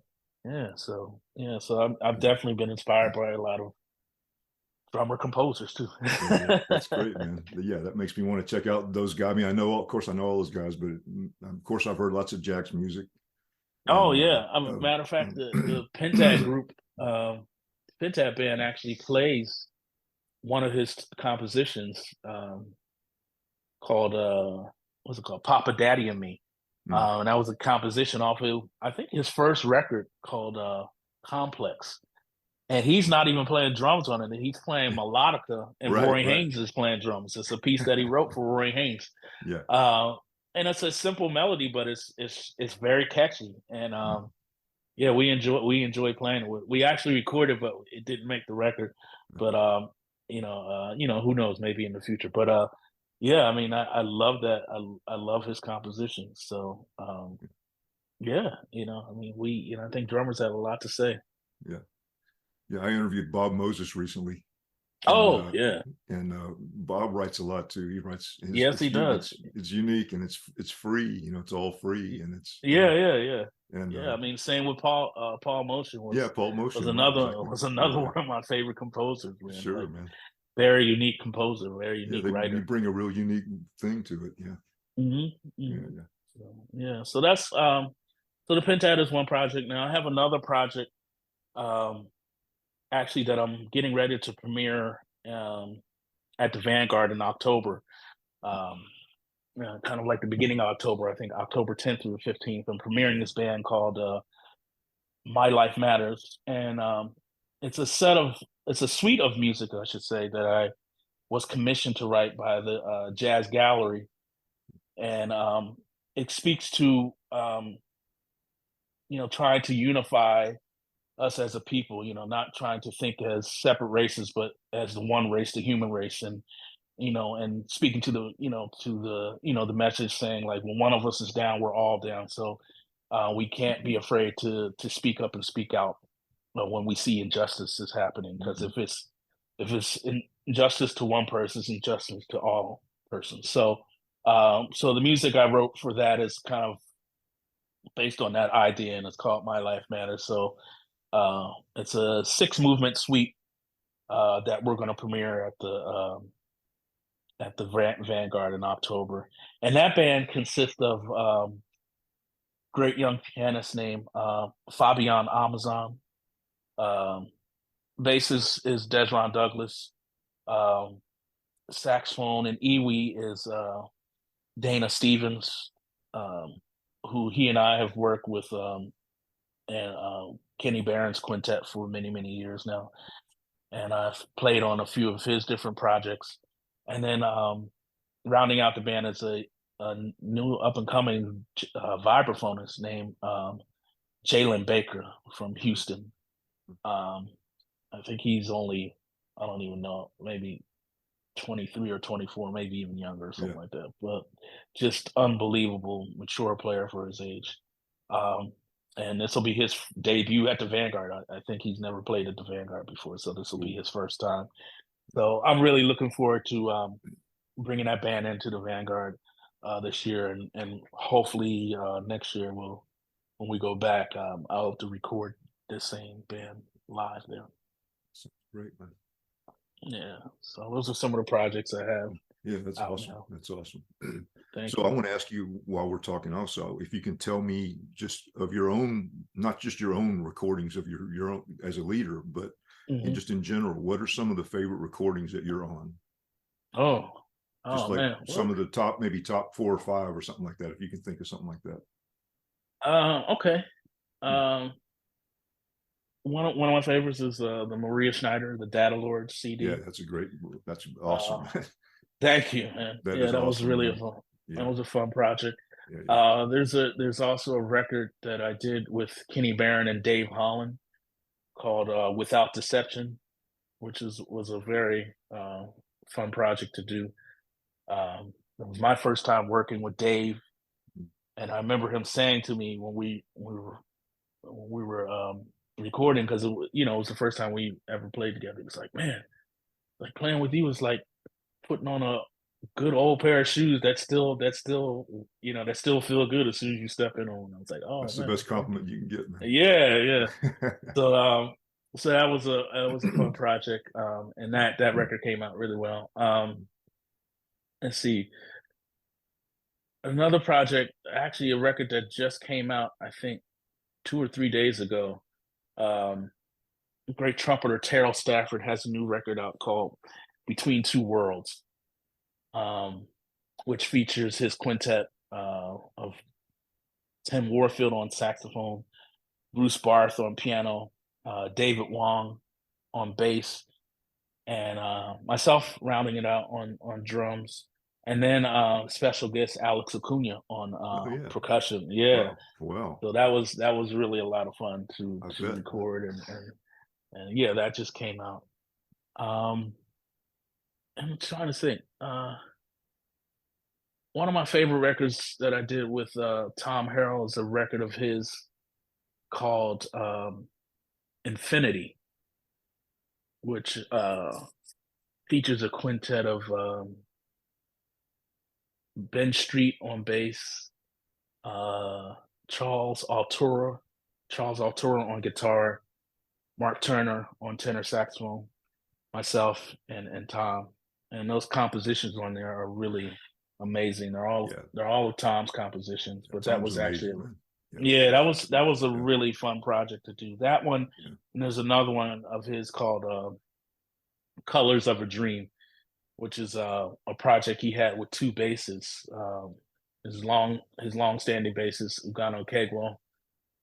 Yeah. so I've Yeah. definitely been inspired by a lot of drummer composers too. Yeah, that's great, man. Yeah, that makes me want to check out those guys. I mean, of course, I know all those guys, but of course, I've heard lots of Jack's music. Oh And yeah, matter of fact, the Pentad group, Pentad band actually plays. one of his compositions, called, what's it called? Papa Daddy and Me. Mm. And that was a composition off of, I think, his first record called, Complex. And he's not even playing drums on it. He's playing melodica, and Right, Roy right. Haynes is playing drums. It's a piece that he wrote for Roy Haynes. Yeah. Uh, and it's a simple melody, but it's very catchy. And Mm. yeah, we enjoy playing it. We actually recorded, but it didn't make the record. But who knows? Maybe in the future. But yeah, I mean, I love that. I love his compositions. So yeah, I mean, I think drummers have a lot to say. Yeah. Yeah. I interviewed Bob Moses recently, and Oh yeah, Bob writes a lot too. He writes his yes, he does. it's unique, and it's free. It's all free, and it's Yeah, yeah, yeah, and yeah. I mean, same with Paul Motion yeah, was Paul was Motion, right? another Exactly. was Yeah, another yeah. one of my favorite composers, man. Sure, Like man. very unique composer, very Yeah, unique they writer. bring a real unique thing to it. Yeah, Hmm. yeah, Hmm. yeah. So that's so the Pentat is one project. Now I have another project um actually that I'm getting ready to premiere at the Vanguard in October. Um Kind of like the beginning of October, I think October 10th through the 15th. I'm premiering this band called My Life Matters, and it's a suite of music, I should say, that I was commissioned to write by the Jazz Gallery, and it speaks to trying to unify us as a people. Not trying to think as separate races, but as the one race, the human race, and speaking to the message saying like when one of us is down, we're all down. So we can't be afraid to speak up and speak out when we see injustice is happening, because Mhm. if it's injustice to one person, it's injustice to all persons. So so the music I wrote for that is kind of based on that idea, and it's called My Life Matters. So it's a six movement suite that we're going to premiere at the Vanguard in October. And that band consists of great young pianist named Fabian Amazon. Um, Bass is Desron Douglas. Um, Saxophone and Iwi is Dana Stevens, um, who he and I have worked with, and Kenny Barron's quintet for many, many years now. And I've played on a few of his different projects. And then rounding out the band is a new up and coming vibraphonist named Jalen Baker from Houston. Um, I think he's only, I don't even know, maybe 23 or 24, maybe even younger or Yeah. something like that. But just unbelievable, mature player for his age. Um, and this will be his debut at the Vanguard. I think he's never played at the Vanguard before, so this will be Cool. his first time. So I'm really looking forward to bringing that band into the Vanguard this year, and hopefully next year when we go back, I'll have to record this same band live there. Sounds great, man. Yeah, so those are some of the projects I have Yeah, that's out awesome. now. That's awesome. Thank So I you. want to ask you while we're talking also, if you can tell me just of your own, not just your own recordings of your own as a leader, but Hmm. just in general, what are some of the favorite recordings that you're on? Oh, Just oh like man. some Well, of the top, maybe top 4 or 5 or something like that, if you can think of something like that. okay. Yeah. Um, one of my favorites is the Maria Schneider, the Data Lord Yeah, CD. that's Uh, awesome. Thank you, man. That Yeah, is that was awesome, really a man. fun. That Yeah, was a fun project. yeah, yeah. There's also a record that I did with Kenny Barron and Dave Holland called "Without Deception," which was a very fun project to do. It was my first time working with Dave, and I remember him saying to me when we were recording, because it was the first time we ever played together. He was like, "Man, like playing with you is like putting on a good old pair of shoes that still feel good as soon as you step in on them." I was like, "Oh That's the man, best thank you." compliment you can get, man. Yeah, yeah. So so that was a fun project. And that record came out really well. Let's see. Another project, actually a record that just came out, I think 2 or 3 days ago. Um great trumpeter Terrell Stafford has a new record out called Between Two Worlds, um, which features his quintet of Tim Warfield on saxophone, Bruce Barth on piano, David Wong on bass, and myself rounding it out on drums, and then special guest Alex Acuna on Oh yeah. percussion. Yeah, Wow. Wow. so that was really a lot of fun to I to bet. record, and yeah, that just came out. Um, I'm trying to think. One of my favorite records that I did with Tom Harrell is a record of his called Infinity, which features a quintet of Ben Street on bass, uh, Charles Altura, Charles Altura on guitar, Mark Turner on tenor saxophone, myself and Tom. And those compositions on there are really amazing. Yeah. They're all of Tom's compositions, but that Tom's was actually amazing, man. Yeah. yeah, that was a Yeah. really fun project to do. That one, Yeah. and there's another one of his called Colors of a Dream, which is a project he had with two basses. His long-standing bassist Ugano Kegwo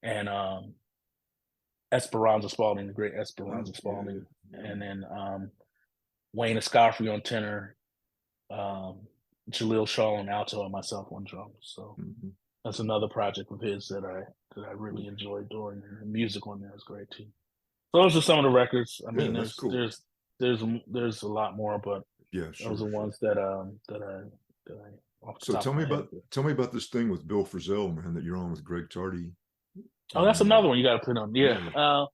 and Esperanza Spalding, the great Esperanza Yeah. Spalding, Yeah. and then Wayne Escoffery on tenor, um, Jaleel Shaw on alto, and myself on drums. So Mhm. that's another project of his that I really enjoyed doing. And the music on there is great too. Those are some of the records. I Yeah, mean, that's there's cool. there's there's a lot more, but Yeah, those sure, are sure. ones that I off the So top of my head. tell me about this thing with Bill Frisell, man, that you're on with Greg Tardy. Oh, that's And another one you got to put on. Yeah, yeah.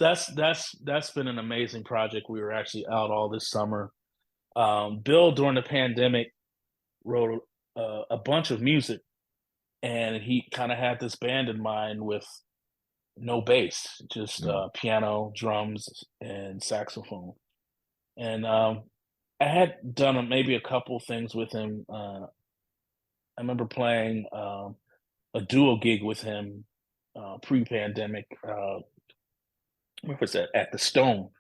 that's been an amazing project. We were actually out all this summer. Bill during the pandemic wrote a bunch of music, and he kind of had this band in mind with no bass, just Mm, piano, drums, and saxophone. And I had done maybe a couple things with him. I remember playing a duo gig with him pre-pandemic. Where was that? At the Stone.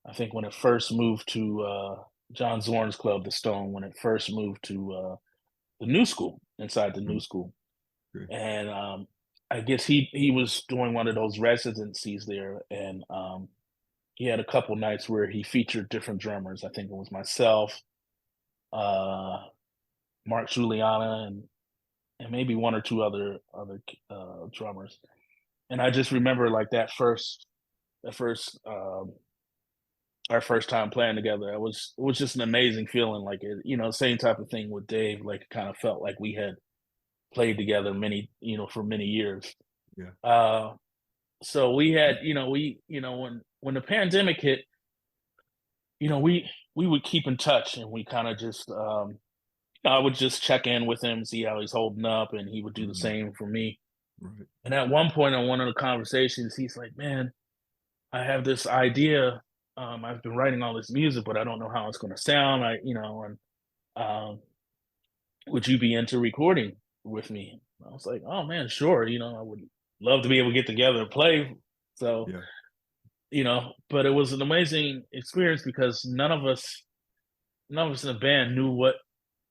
I think when it first moved to John Zorn's club, the Stone, when it first moved to the new school, inside the new mm, school. okay. And I guess he was doing one of those residencies there, and he had a couple nights where he featured different drummers. I think it was myself, uh, Mark Juliana, and maybe one or two other drummers. And I just remember like that first our first time playing together. It was just an amazing feeling. Like it, same type of thing with Dave. Like it kind of felt like we had played together for many years. Yeah. So we had, when the pandemic hit, we would keep in touch, and we kind of just I would just check in with him, see how he's holding up, and he would do the Mm, same for me. right. And at one point on one of the conversations, he's like, "Man, I have this idea. I've been writing all this music, but I don't know how it's going to sound. And um, would you be into recording with me?" I was like, "Oh man, sure. I would love to be able to get together and play." So, Yeah. but it was an amazing experience because none of us in the band knew what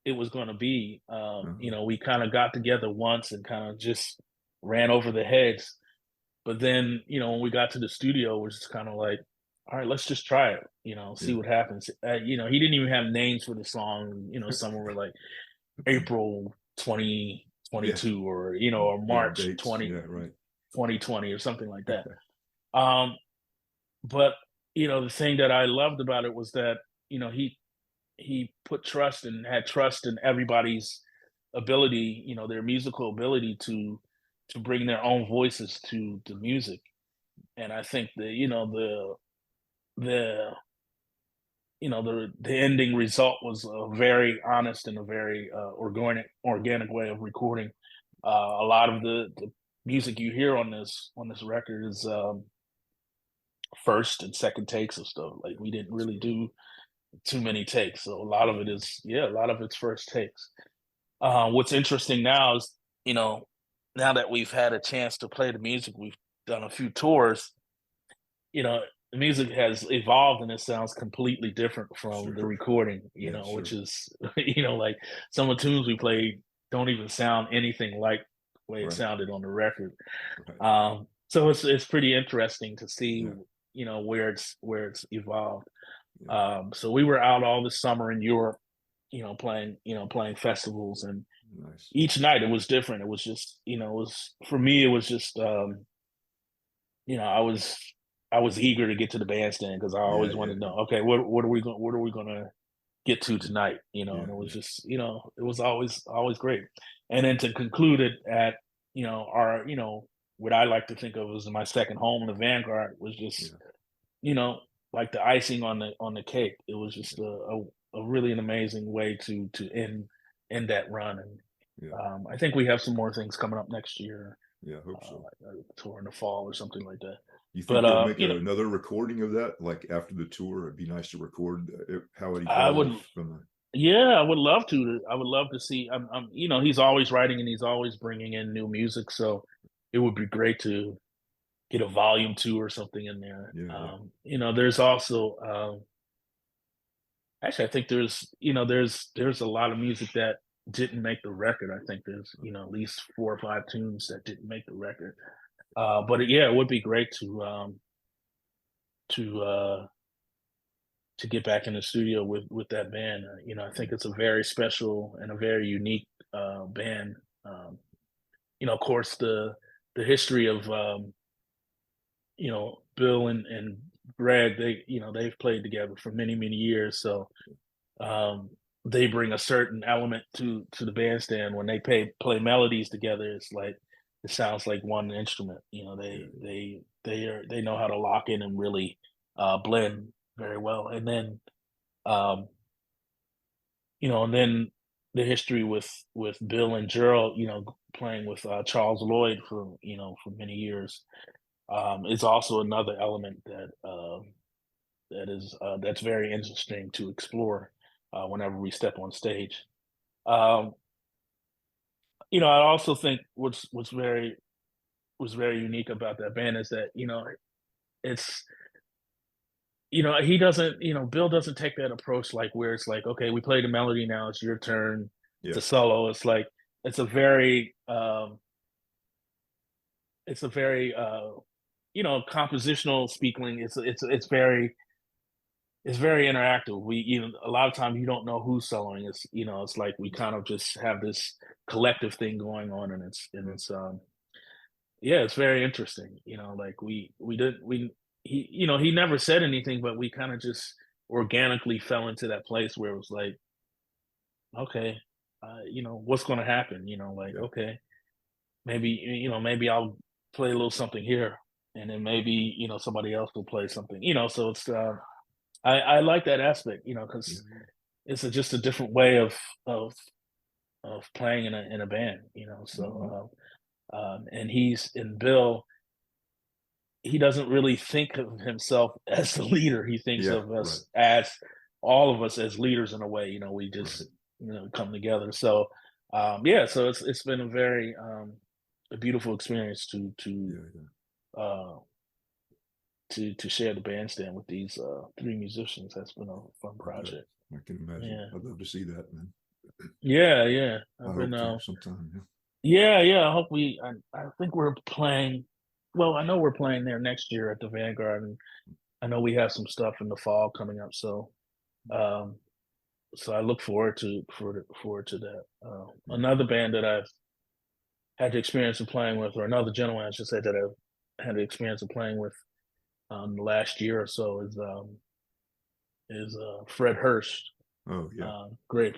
it was going to be. Uh-huh. We kind of got together once and kind of just ran over the heads. But then, when we got to the studio, it was just kind of like, all right, let's just try it, see Yeah. what happens. He didn't even have names for the song. Some were like April Yeah. 2022 or, or Yeah. March Dates. Yeah. Right. 2020 or something like that. Um, but, the thing that I loved about it was that, he put trust and had trust in everybody's ability, their musical ability to bring their own voices to the music. And I think the the ending result was a very honest and a very organic way of recording. A lot of the music you hear on this record is first and second takes of stuff. Like we didn't That's really cool. do too many takes, so a lot of Yeah. it is a lot of it's first takes. What's interesting now is, you know, now that we've had a chance to play the music, we've done a few tours. You know, the music has evolved and it sounds completely different from the Sure. recording, Yeah, which sure. is, like some of the tunes we played don't even sound anything like the way it Right. sounded on the record. Right. So it's pretty interesting to see, Yeah. where it's evolved. Yeah. So we were out all this summer in Europe, playing festivals, and Nice. each night it was different. It was just, it was for me, it was just, you know, I was I was eager to get to the bandstand because I Yeah, always yeah, wanted to yeah. know, okay, what are we gonna get to tonight? Yeah, And it was yeah. just, it was always great. And then to conclude it at, our, what I like to think of as my second home in the Vanguard was just, Yeah. you know, like the icing on the cake. It was just Yeah. a really an amazing way to end that run. And Yeah. I think we have some more things coming up next year, Yeah, I hope so. like a tour in the fall or something like that. You But think you'll make another recording of that, like, after the tour? It'd be nice to record, how it I would, evolved from the yeah, I would love to. I would love to see. He's always writing and he's always bringing in new music, so it would be great to get a volume two or something in there. Yeah, yeah. There's also, actually, I think there's a lot of music that didn't make the record. I think there's, at least 4 or 5 tunes that didn't make the record. Yeah, it would be great to uh, to get back in the studio with that band. I think it's a very special and a very unique band. Um, of course, the history of, Bill and Greg. They've played together for many many years, so um, they bring a certain element to the bandstand when they play melodies together. It's like it sounds like one instrument. Yeah, yeah. They know how to lock in and really blend very well. And then, um, and then the history with Bill and Gerald, playing with Charles Lloyd for many years, is also another element that's very interesting to explore whenever we step on stage. Um, I also think what's very unique about that band is that, it's he doesn't, Bill doesn't take that approach like where it's like, okay, we played the melody, now it's your turn Yeah. to solo. It's like it's a very compositional speaking. It's very interactive. A lot of times you don't know who's soloing. It's like we kind of just have this collective thing going on, and Right. yeah, it's very interesting. Like we did we he never said anything, but we kind of just organically fell into that place where it was like, okay, what's going to happen? Like, Yeah. okay, maybe I'll play a little something here, and then maybe somebody else will play something. So it's I like that aspect, Yeah, because yeah. it's just a different way of of playing in a band. Mhm. So and Bill, he doesn't really think of himself as the leader. He thinks Yeah, of right, us as all of us as leaders in a way. We right. just come together. So yeah, so it's been a beautiful experience Yeah, yeah. uh, to share the bandstand with these 3 musicians. That's been a fun I bet. project. I can imagine. Yeah, I'd love to see that, man. yeah, yeah. I I've been hope to sometime, yeah. yeah, yeah. I hope I think we're playing. Well, I know we're playing there next year at the Vanguard, and I know we have some stuff in the fall coming up. Um, so I look forward to that. Yeah, Another band that I've had the experience of playing with, or another gentleman I should say that I've had the experience of playing with the last year or so is Fred Hurst, oh, yeah, great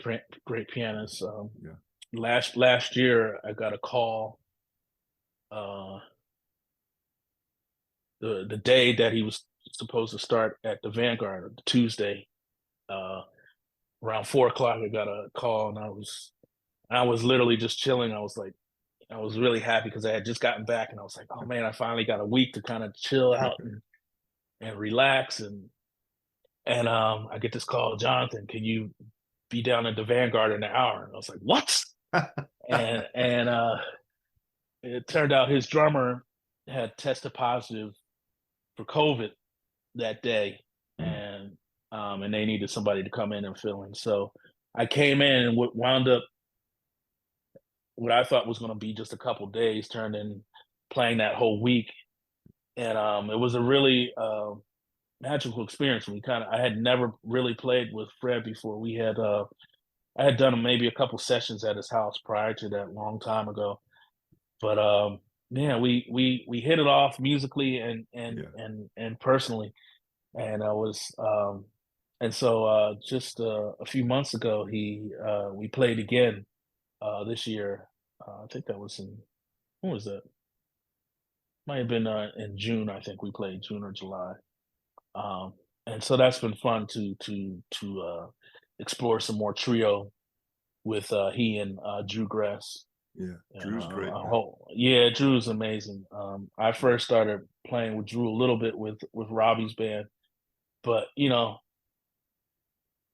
pianist. yeah. Last year I got a call uh, the day that he was supposed to start at the Vanguard, the Tuesday, uh, around 4 o'clock. I got a call, and I was literally just chilling. I was really happy because I had just gotten back, and I was like, oh man, I finally got a week to kind of chill out and relax. And I get this call, Jonathan, can you be down at the Vanguard in an hour? And I was like, what? And it turned out his drummer had tested positive for COVID, that day, and they needed somebody to come in and fill in. So I came in and wound up what I thought was going to be just a couple days turned in playing that whole week, and it was a really magical experience. I had never really played with Fred before. I had done maybe a couple sessions at his house prior to that, long time ago. But yeah, we hit it off musically and personally, and I was and so just a few months ago we played again this year. I think that was in when was that? Might have been in June. I think we played June or July. Um, and so that's been fun to explore some more trio with he and Drew Gress. Yeah, Drew's great, man. Yeah, Drew's amazing. I first started playing with Drew a little bit with Robbie's band, but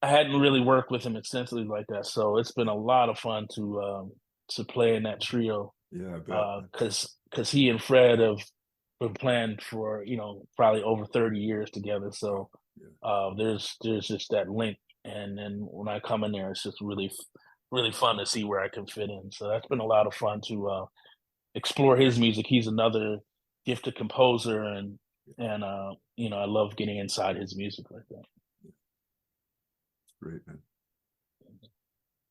I hadn't really worked with him extensively like that. So it's been a lot of fun to play in that trio. Yeah, I bet. Because he and Fred have been playing for probably over 30 years together. So there's just that link, and then when I come in there, it's just really fun to see where I can fit in. So that's been a lot of fun to explore his music. He's another gifted composer, and I love getting inside his music like that. Great, man.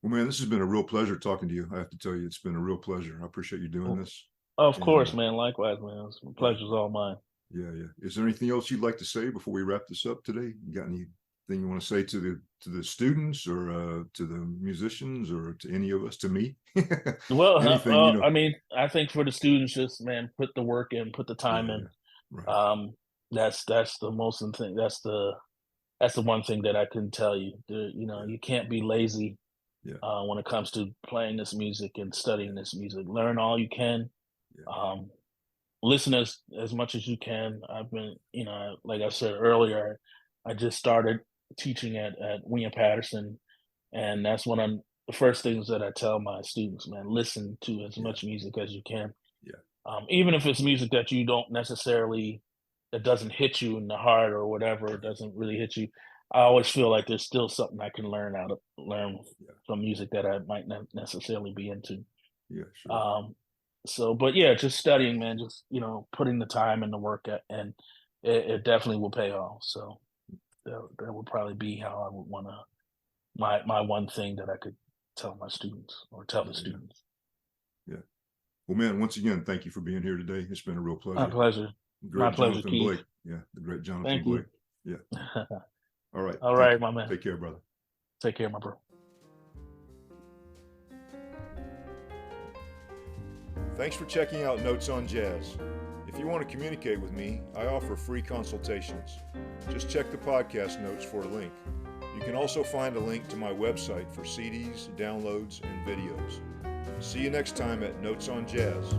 Well, man, this has been a real pleasure talking to you. I have to tell you, it's been a real pleasure. I appreciate you doing this. Of course, man. Likewise, man. The pleasure's all mine. Yeah. Is there anything else you'd like to say before we wrap this up today? You got anything you want to say to the students, or to the musicians, or to any of us, to me? Well, I mean, I think for the students, just, man, put the work in, put the time in. Right. That's the most thing. That's the one thing that I can tell you. You can't be lazy when it comes to playing this music and studying this music. Learn all you can. Listen as much as you can. I've been, like I said earlier, I just started teaching at William Patterson, and that's the first things that I tell my students, man, listen to as much music as you can. Even if it's music that you don't necessarily, that doesn't hit you in the heart or whatever, it doesn't really hit you. I always feel like there's still something I can learn from music that I might not necessarily be into. Yeah, sure. But yeah, just studying, man, just putting the time and the work and it definitely will pay off. So that would probably be how I would want to my one thing that I could tell my students or tell the students. Yeah. Well, man, once again, thank you for being here today. It's been a real pleasure. My pleasure. My pleasure, Johnathan Keith. Blake. Yeah, the great Johnathan Thank Blake. you. Yeah. All right. All right, my man. Take care, brother. Take care, my bro. Thanks for checking out Notes on Jazz. If you want to communicate with me, I offer free consultations. Just check the podcast notes for a link. You can also find a link to my website for CDs, downloads, and videos. See you next time at Notes on Jazz.